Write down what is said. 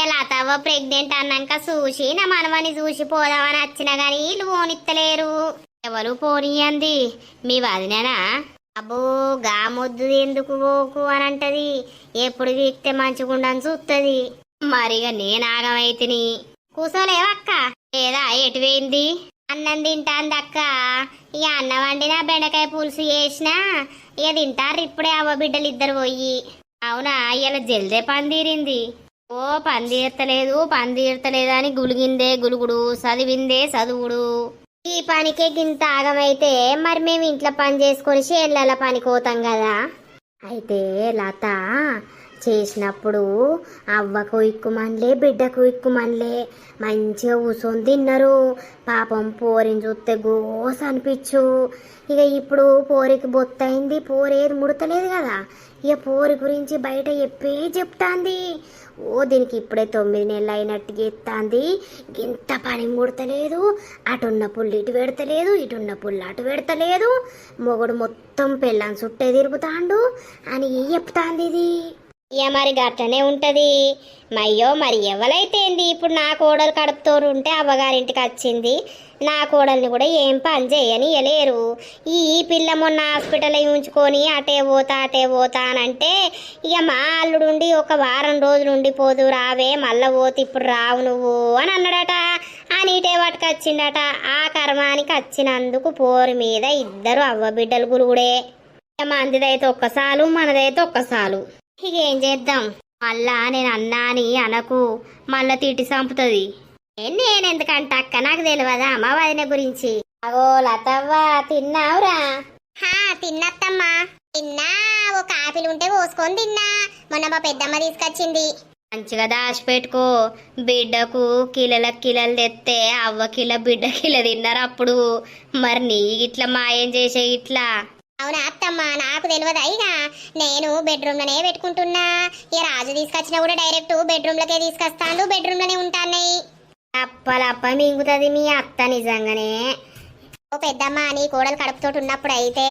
ఇలా తవ్వ ప్రెగ్నెంట్ అన్నాక చూసి నా మనవని చూసి పోదామని వచ్చినా గాని వీళ్ళు పోనిత్తలేరు. ఎవరు పోనీయంది? మీ వదినేనా? అబ్బో గా మొద్దు ఎందుకు పోకు అని అంటది. ఎప్పుడు వీక్తే మంచిగుండని చూస్తుంది. మరిగా నేను ఆగమైతిని. కూసోలేవక్క? లేదా ఎటు పోయింది? అన్నం తింటాంది అక్క. ఇక అన్నం వండినా బెండకాయ పులుసు చేసినా ఇక తింటారు ఇప్పుడే అవ్వ బిడ్డలు ఇద్దరు పోయి. అవునా, ఇలా జల్దే పని తీరింది. ఓ పని తీర్తలేదు అని గులిగిందే గులుగుడు, చదివిందే చదువుడు. ఈ పనికే గింత ఆగమైతే మరి మేము ఇంట్లో పని చేసుకొని చేళ్ళ పనికి పోతాం కదా. అయితే లత చేసినప్పుడు అవ్వకు ఇక్కుమనిలే బిడ్డకు ఇక్కుమనిలే మంచిగా కూర్చొని తిన్నారు. పాపం పోరిని చూస్తే గోస అనిపించు. ఇక ఇప్పుడు పోరికి బొత్తయింది, పోరు ఏది ముడతలేదు కదా. ఇక పోరి గురించి బయట చెప్తాంది. ఓ దీనికి ఇప్పుడే 9 నెలలు అయినట్టుగా ఎత్తాంది. ఇంత పని ముడతలేదు, అటున్న పుల్లు ఇటు పెడతలేదు, ఇటున్న పుల్లు అటు పెడతలేదు, మొగుడు మొత్తం పెళ్ళాన్ని చుట్టే తిరుగుతాండు అని చెప్తాంది ఇది. ఇక మరి గట్లనే ఉంటది. మయ్యో మరి ఎవరైతే ఏంది, ఇప్పుడు నా కోడలు కడుపుతోరు ఉంటే అవ్వగారింటికి వచ్చింది. నా కోడల్ని కూడా ఏం పని చేయని ఇయలేరు. ఈ పిల్ల మొన్న హాస్పిటల్ ఉంచుకొని అటే పోతా అని అంటే ఇక మా అల్లుడుండి ఒక వారం రోజులు ఉండిపోదు రావే మళ్ళా పోతే ఇప్పుడు రావు నువ్వు అని అన్నాడట. అని ఇటే పట్టుకొచ్చిండట. ఆ కర్మానికి వచ్చినందుకు పోరు మీద ఇద్దరు అవ్వ బిడ్డలు గురుగుడే. మందిదైతే ఒక్కసాలు, మనదైతే ఒక్కసాలు. ఇక ఏం చేద్దాం, మళ్ళా నేను అన్నా అని అనకు, మళ్ళా తిట్టి చంపుతుంది. నేనెందుకంట అక్క, నాకు తెలియదా అమ్మ వదిన గురించి. అగో లతవ్వ తిన్నావురా? తిన్నత్తమ్మా. తిన్నా, ఒక ఆపిల్ ఉంటే పోసుకొని తిన్నా. మొన్న మా పెద్దమ్మ తీసుకొచ్చింది. మంచిగా దాచిపెట్టుకో. బిడ్డకు కిలలు తెస్తే అవ్వ కిల బిడ్డ కిల తిన్నారు అప్పుడు. మరి నీ ఇట్లా మాయం చేసే ఇట్లా? అవునా అత్తమ్మ, నాకు తెలియదా. ఇక నేను బెడ్రూమ్ లోనే పెట్టుకుంటున్నా. ఇక రాజు తీసుకొచ్చినా కూడా డైరెక్ట్ బెడ్రూమ్ లకే తీసుకొస్తాను, బెడ్రూమ్ లోనే ఉంటాయి. అప్పలప్ప మింగుతుంది మీ అత్త నిజంగానే. ఓ పెద్దమ్మ, నీ కోడలు కడుపుతోటి ఉన్నప్పుడు అయితే